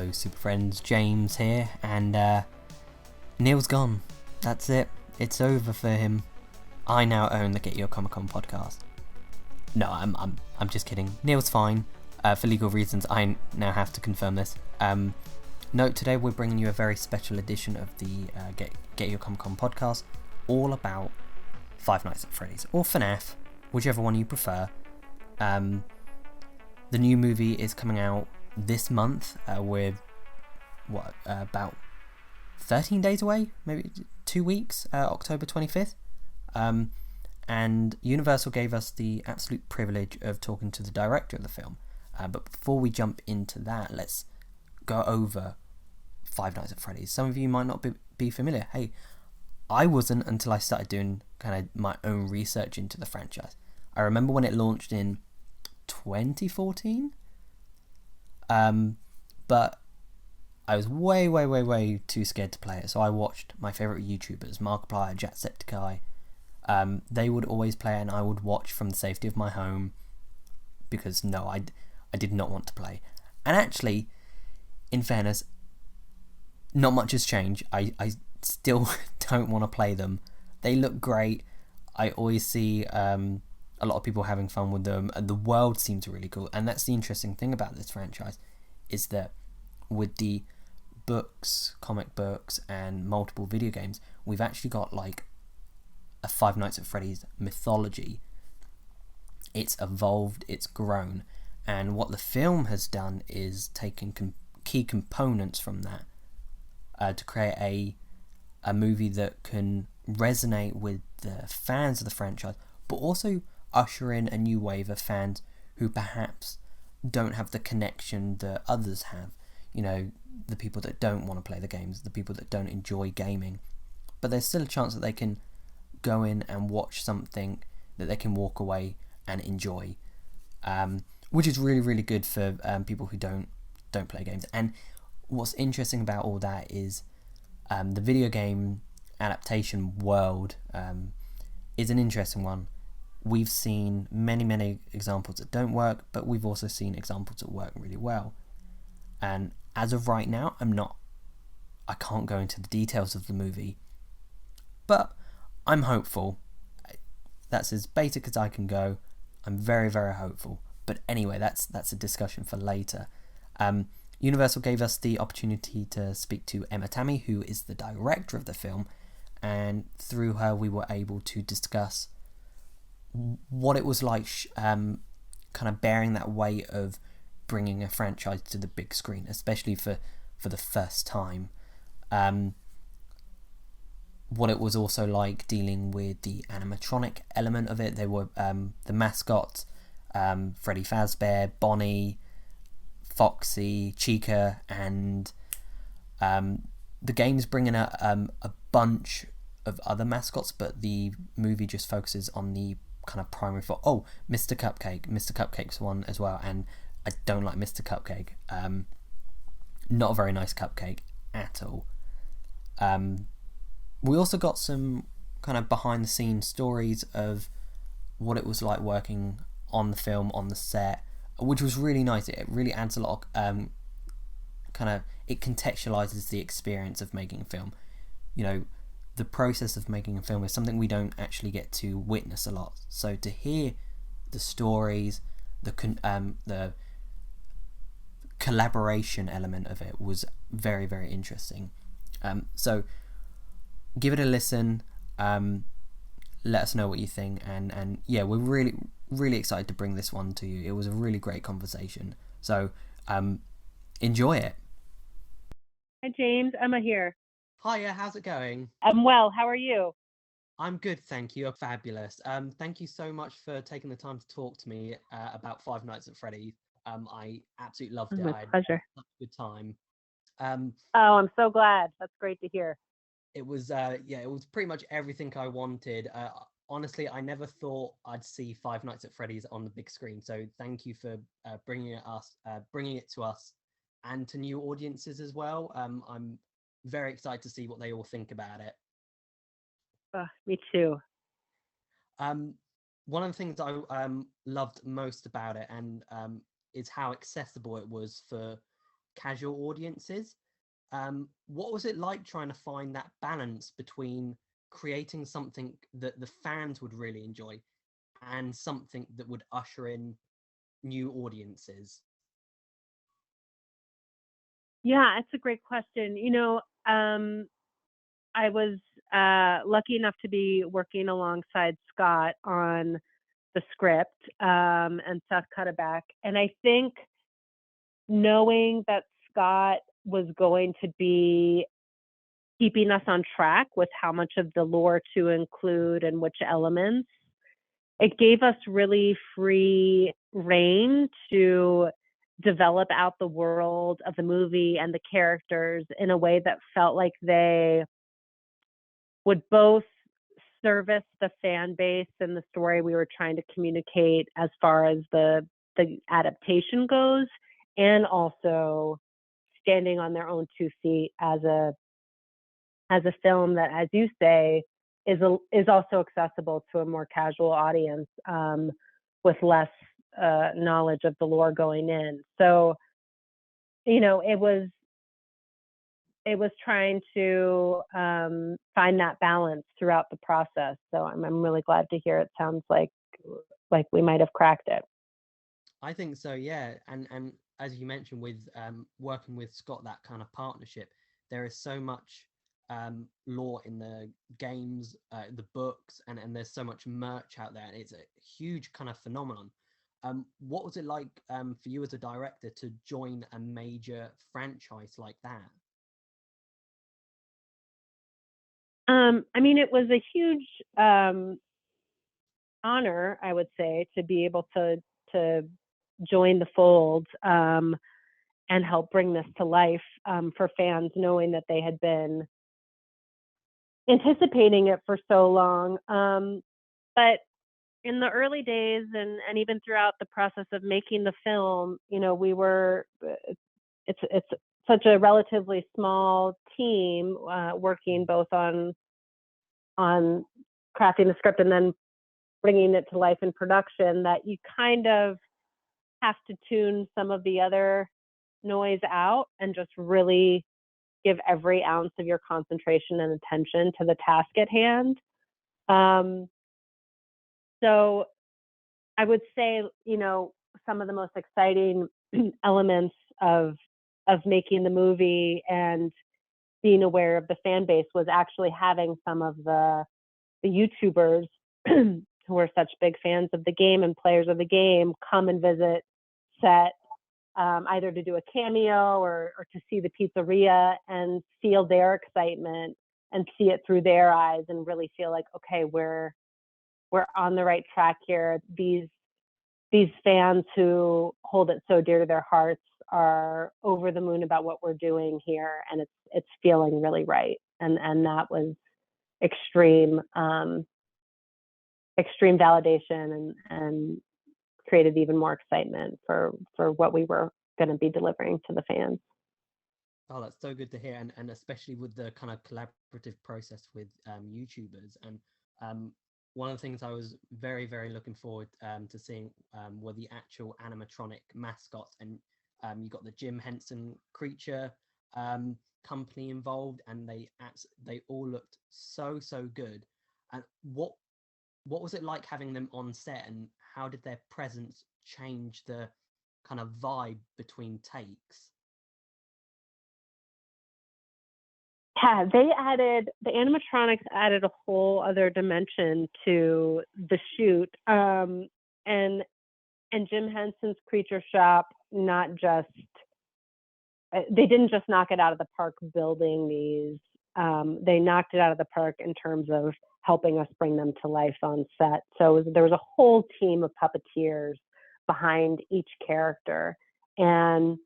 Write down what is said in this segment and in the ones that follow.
Hello, super friends. James here, and Neil's gone. That's it. It's over for him. I now own the Get Your Comic Con podcast. No, I'm just kidding. Neil's fine. For legal reasons, I now have to confirm this. Note, today we're bringing you a very special edition of the Get Your Comic Con podcast, all about Five Nights at Freddy's or FNAF, whichever one you prefer. The new movie is coming out this month. We're about 13 days away, maybe 2 weeks, October 25th. And Universal gave us the absolute privilege of talking to the director of the film. But before we jump into that, let's go over Five Nights at Freddy's. Some of you might not be familiar. Hey, I wasn't until I started doing kind of my own research into the franchise. I remember when it launched in 2014. But I was way too scared to play it, so I watched my favourite YouTubers, Markiplier, Jacksepticeye. They would always play it, and I would watch from the safety of my home, because no, I did not want to play. And actually, in fairness, not much has changed. I still don't want to play them. They look great. I always see a lot of people having fun with them, and the world seems really cool. And that's the interesting thing about this franchise, is that with the books, comic books, and multiple video games, we've actually got like a Five Nights at Freddy's mythology. It's evolved, it's grown, and what the film has done is taken key components from that to create a movie that can resonate with the fans of the franchise, but also usher in a new wave of fans who perhaps don't have the connection that others have. You know, the people that don't want to play the games, the people that don't enjoy gaming. But there's still a chance that they can go in and watch something that they can walk away and enjoy, which is really good for people who don't play games. And what's interesting about all that is the video game adaptation world is an interesting one. We've seen many examples that don't work, but we've also seen examples that work really well. And as of right now, I can't go into the details of the movie, but I'm hopeful. That's as basic as I can go. I'm very hopeful. But anyway, that's a discussion for later. Universal gave us the opportunity to speak to Emma Tammi, who is the director of the film, and through her we were able to discuss what it was like kind of bearing that weight of bringing a franchise to the big screen, especially for the first time. What it was also like dealing with the animatronic element of it. They were the mascots, Freddy Fazbear, Bonnie, Foxy, Chica, and the game's bringing a bunch of other mascots, but the movie just focuses on the kind of primary for Mr. Cupcake's one as well, and I don't like Mr. Cupcake. Not a very nice cupcake at all. We also got some kind of behind the scenes stories of what it was like working on the film, on the set, which was really nice. It really adds a lot of it contextualizes the experience of making a film. You know, the process of making a film is something we don't actually get to witness a lot. So to hear the stories, the collaboration element of it was very interesting. So give it a listen. Let us know what you think, and yeah, we're really excited to bring this one to you. It was a really great conversation. So enjoy it. Hi, James. Emma here. Hiya, how's it going? I'm well. How are you? I'm good, thank you. I'm fabulous. Thank you so much for taking the time to talk to me about Five Nights at Freddy's. I absolutely loved it. My I had pleasure. such a good time. Oh, I'm so glad. That's great to hear. It was it was pretty much everything I wanted. Honestly, I never thought I'd see Five Nights at Freddy's on the big screen. So thank you for bringing it to us and to new audiences as well. I'm very excited to see what they all think about it. Me too. One of the things I loved most about it and is how accessible it was for casual audiences. What was it like trying to find that balance between creating something that the fans would really enjoy and something that would usher in new audiences? Yeah, it's a great question. I was lucky enough to be working alongside Scott on the script, and Seth Cutterback. And I think knowing that Scott was going to be keeping us on track with how much of the lore to include and which elements, it gave us really free reign to develop out the world of the movie and the characters in a way that felt like they would both service the fan base and the story we were trying to communicate as far as the adaptation goes, and also standing on their own 2 feet as a film that, as you say, is also accessible to a more casual audience, with less knowledge of the lore going in. So, it was trying to find that balance throughout the process. So I'm really glad to hear it sounds like we might have cracked it. I think so, yeah. And as you mentioned, with working with Scott, that kind of partnership, there is so much lore in the games, the books, and there's so much merch out there. It's a huge kind of phenomenon. What was it like for you as a director to join a major franchise like that? I mean, it was a huge honor, I would say, to be able to join the fold, and help bring this to life, for fans, knowing that they had been anticipating it for so long. But in the early days, and even throughout the process of making the film, it's such a relatively small team, working both on crafting the script and then bringing it to life in production, that you kind of have to tune some of the other noise out and just really give every ounce of your concentration and attention to the task at hand. So I would say, some of the most exciting elements of making the movie and being aware of the fan base was actually having some of the YouTubers who are such big fans of the game and players of the game come and visit set, either to do a cameo or to see the pizzeria and feel their excitement and see it through their eyes and really feel like, okay, we're on the right track here. These fans who hold it so dear to their hearts are over the moon about what we're doing here, and it's feeling really right. And that was extreme validation, and created even more excitement for what we were going to be delivering to the fans. Oh, that's so good to hear, and especially with the kind of collaborative process with YouTubers. And one of the things I was very, very looking forward to seeing were the actual animatronic mascots, and you got the Jim Henson creature company involved, and they all looked so good. And what was it like having them on set, and how did their presence change the kind of vibe between takes? Yeah, the animatronics added a whole other dimension to the shoot. And Jim Henson's Creature Shop, they didn't just knock it out of the park building these. They knocked it out of the park in terms of helping us bring them to life on set. So there was a whole team of puppeteers behind each character. And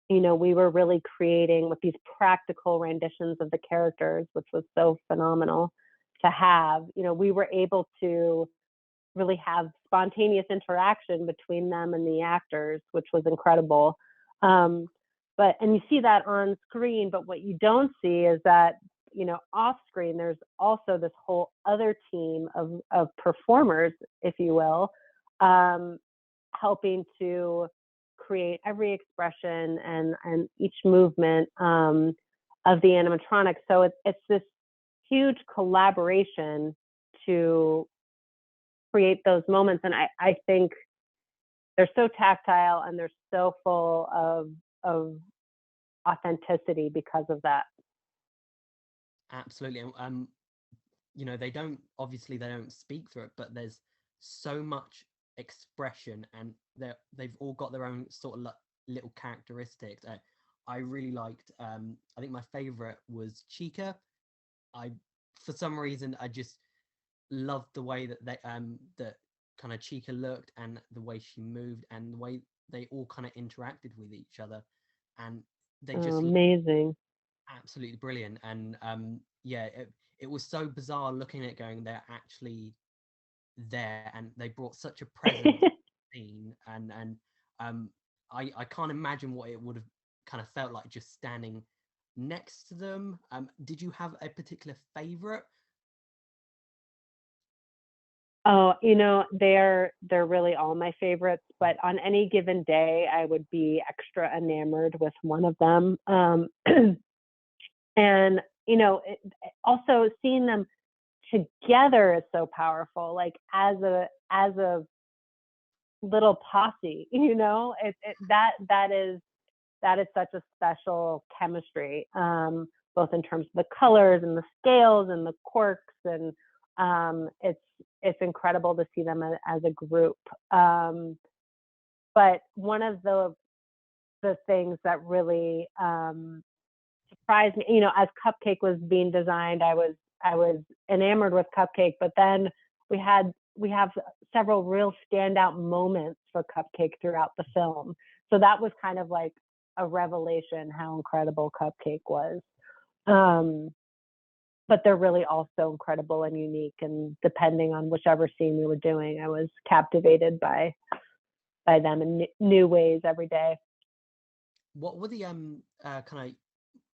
we were really creating with these practical renditions of the characters, which was so phenomenal to have. We were able to really have spontaneous interaction between them and the actors, which was incredible. And you see that on screen, but what you don't see is that, off screen, there's also this whole other team of performers, if you will, helping to recreate every expression and each movement of the animatronics. So it's this huge collaboration to create those moments. And I think they're so tactile and they're so full of authenticity because of that. Absolutely. You know, they don't speak through it, but there's so much expression, and they've all got their own sort of little characteristics. I really liked. I think my favorite was Chica. I, for some reason, I just loved the way that that kind of Chica looked, and the way she moved, and the way they all kind of interacted with each other, and they just Amazing. absolutely brilliant. And yeah, it was so bizarre looking at it, going, they're actually there, and they brought such a presence to the scene, and I can't imagine what it would have kind of felt like just standing next to them. Did you have a particular favorite? Oh, they're really all my favorites, but on any given day, I would be extra enamored with one of them. And also seeing them together is so powerful. Like as a little posse, that is such a special chemistry, both in terms of the colors and the scales and the quirks, and it's incredible to see them as a group. But one of the things that really surprised me, as Cupcake was being designed, I was enamored with Cupcake, but then we have several real standout moments for Cupcake throughout the film. So that was kind of like a revelation how incredible Cupcake was. But they're really all so incredible and unique, and depending on whichever scene we were doing, I was captivated by them in new ways every day. What were the kind of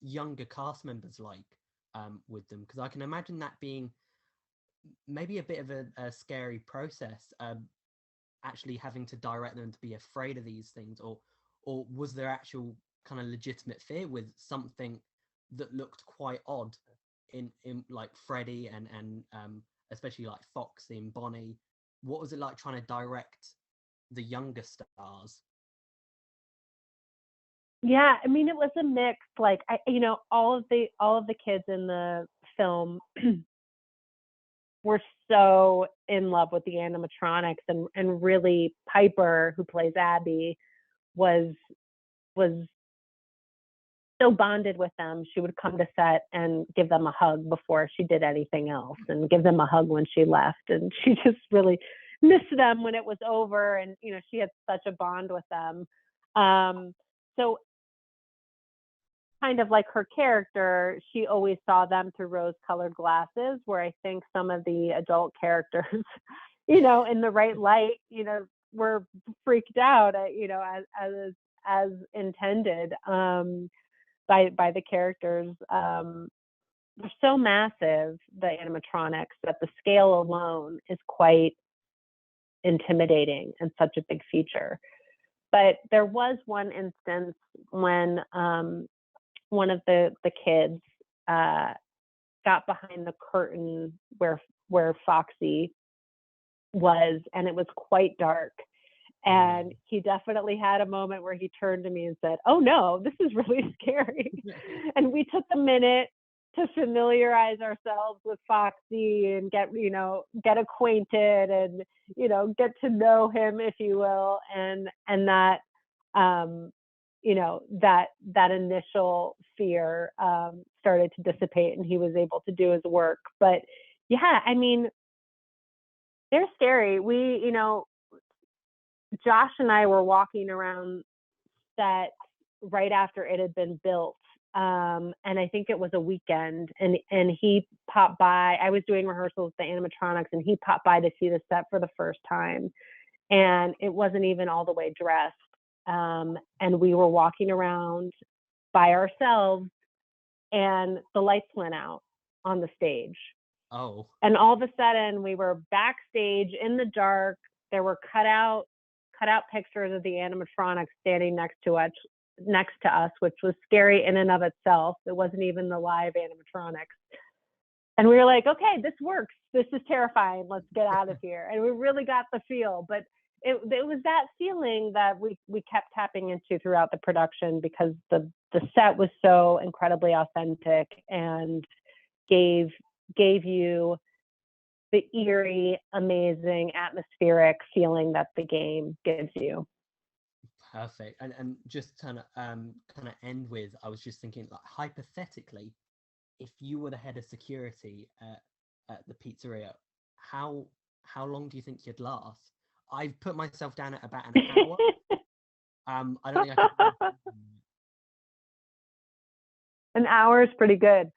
younger cast members like with them? Because I can imagine that being maybe a bit of a scary process, actually having to direct them to be afraid of these things, or was there actual kind of legitimate fear with something that looked quite odd in like Freddy and especially like Foxy and Bonnie? What was it like trying to direct the younger stars? Yeah, I mean, it was a mix. Like all of the kids in the film were so in love with the animatronics, and really Piper, who plays Abby, was so bonded with them. She would come to set and give them a hug before she did anything else, and give them a hug when she left. And she just really missed them when it was over. And she had such a bond with them. So kind of like her character, she always saw them through rose-colored glasses, where I think some of the adult characters, in the right light, were freaked out, as intended by the characters. They're so massive, the animatronics, that the scale alone is quite intimidating and such a big feature. But there was one instance when one of the kids got behind the curtain where Foxy was, and it was quite dark. And he definitely had a moment where he turned to me and said, "Oh no, this is really scary." And we took a minute to familiarize ourselves with Foxy and get acquainted, and get to know him, if you will, and that that initial fear started to dissipate, and he was able to do his work. But yeah, I mean, they're scary. Josh and I were walking around set right after it had been built. And I think it was a weekend, and he popped by. I was doing rehearsals with the animatronics, and he popped by to see the set for the first time. And it wasn't even all the way dressed. And we were walking around by ourselves, and the lights went out on the stage. Oh. And all of a sudden we were backstage in the dark. There were cutout cut out pictures of the animatronics standing next to us, which was scary in and of itself. It wasn't even the live animatronics. And we were like, okay, this works. This is terrifying. Let's get out of here. And we really got the feel. But it was that feeling that we kept tapping into throughout the production, because the set was so incredibly authentic and gave you the eerie, amazing, atmospheric feeling that the game gives you. Perfect. And just kind of end with, I was just thinking, like, hypothetically, if you were the head of security at the pizzeria, how long do you think you'd last? I've put myself down at about an hour. I don't think I could. An hour is pretty good.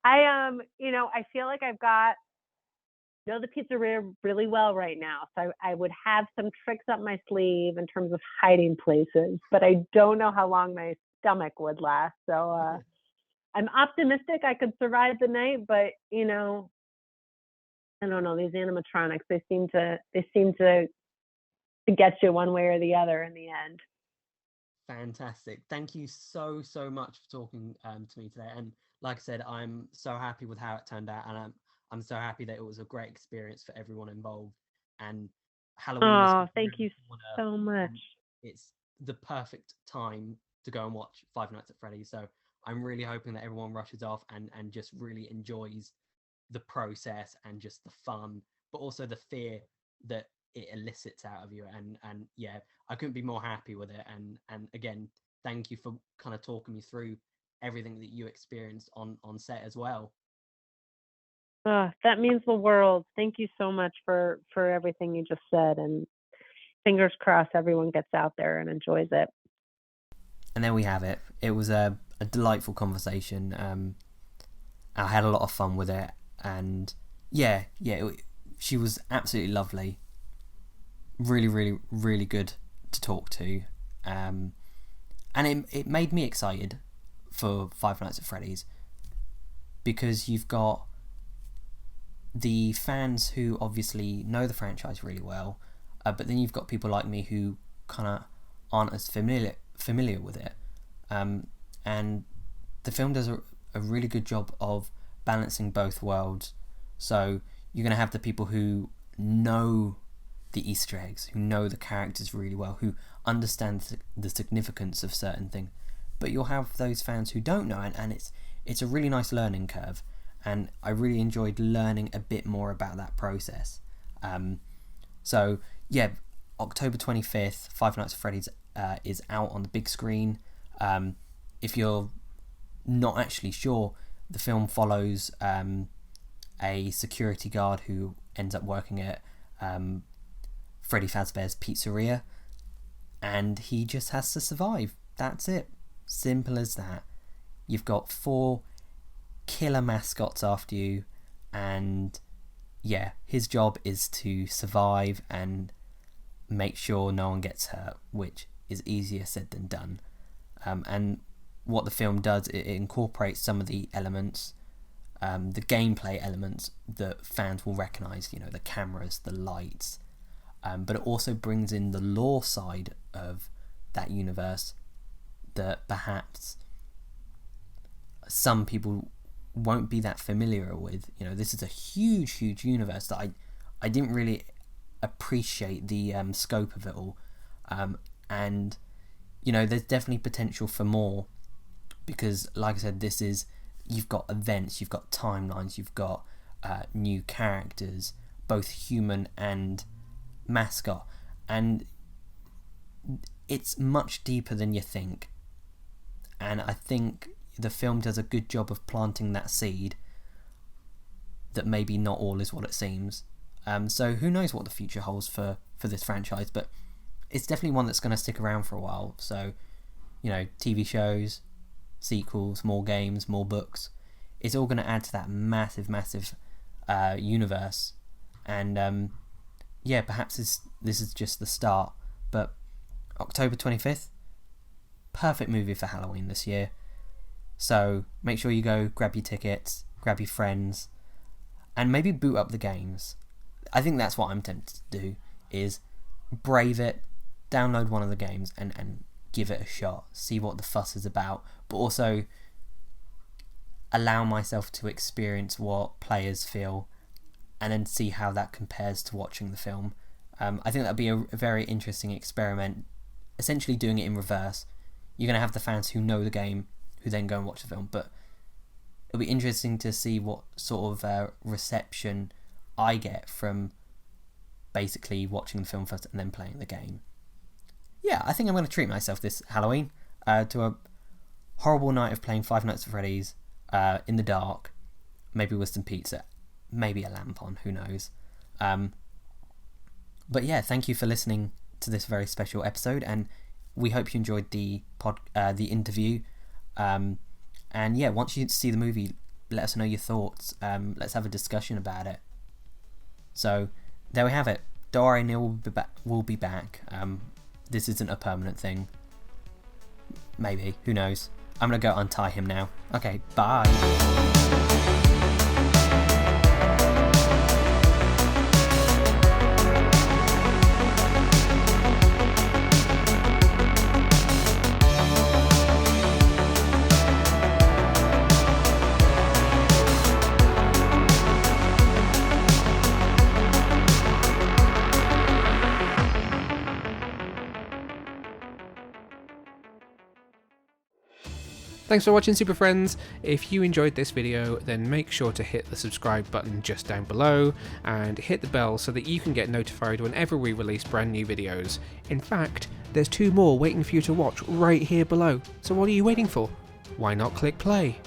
I feel like I've got know the pizzeria really well right now, so I would have some tricks up my sleeve in terms of hiding places, but I don't know how long my stomach would last. So I'm optimistic I could survive the night, but I don't know, these animatronics, they seem to get you one way or the other in the end. Fantastic. Thank you so much for talking to me today. And like I said, I'm so happy with how it turned out, and I'm so happy that it was a great experience for everyone involved. And Halloween. Oh, thank you so much. It's the perfect time to go and watch Five Nights at Freddy's. So I'm really hoping that everyone rushes off and just really enjoys the process and just the fun, but also the fear that it elicits out of you. And yeah, I couldn't be more happy with it. And again, thank you for kind of talking me through everything that you experienced on set as well. That means the world. Thank you so much for everything you just said, and fingers crossed everyone gets out there and enjoys it. And there we have it. It was a delightful conversation. I had a lot of fun with it, and she was absolutely lovely. Really, really, really good to talk to, and it made me excited for Five Nights at Freddy's, because you've got the fans who obviously know the franchise really well, but then you've got people like me who kind of aren't as familiar with it, and the film does a really good job of balancing both worlds. So you're going to have the people who know the Easter eggs, who know the characters really well, who understand the significance of certain things, but you'll have those fans who don't know, and it's a really nice learning curve, and I really enjoyed learning a bit more about that process. So yeah, October 25th, Five Nights at Freddy's is out on the big screen. If you're not actually sure, the film follows a security guard who ends up working at Freddy Fazbear's Pizzeria, and he just has to survive. That's it. Simple as that. You've got 4 killer mascots after you, and yeah, his job is to survive and make sure no one gets hurt, which is easier said than done. And what the film does, it incorporates some of the elements, the gameplay elements that fans will recognise, the cameras, the lights, but it also brings in the lore side of that universe that perhaps some people won't be that familiar with. This is a huge universe that I didn't really appreciate the scope of it all, and there's definitely potential for more, because like I said, you've got events, you've got timelines, you've got new characters, both human and mascot, and it's much deeper than you think. And I think the film does a good job of planting that seed that maybe not all is what it seems. So who knows what the future holds for this franchise, but it's definitely one that's going to stick around for a while. So, TV shows, sequels, more games, more books, it's all going to add to that massive universe. And perhaps this is just the start. But October 25th, perfect movie for Halloween this year. So make sure you go grab your tickets, grab your friends, and maybe boot up the games. I think that's what I'm tempted to do, is brave it, download one of the games and give it a shot, see what the fuss is about, but also allow myself to experience what players feel and then see how that compares to watching the film. I think that'd be a very interesting experiment, essentially doing it in reverse. You're going to have the fans who know the game who then go and watch the film, but it'll be interesting to see what sort of reception I get from basically watching the film first and then playing the game. Yeah, I think I'm going to treat myself this Halloween to a horrible night of playing Five Nights at Freddy's in the dark, maybe with some pizza, maybe a lamp on, who knows. But yeah, thank you for listening to this very special episode, and we hope you enjoyed the interview. And yeah, once you see the movie, let us know your thoughts. Let's have a discussion about it. So there we have it. Don't worry, Neil will be back. This isn't a permanent thing. Maybe, who knows? I'm gonna go untie him now. Okay, bye. Thanks for watching, Super Friends. If you enjoyed this video, then make sure to hit the subscribe button just down below and hit the bell so that you can get notified whenever we release brand new videos. In fact, there's 2 more waiting for you to watch right here below. So what are you waiting for? Why not click play?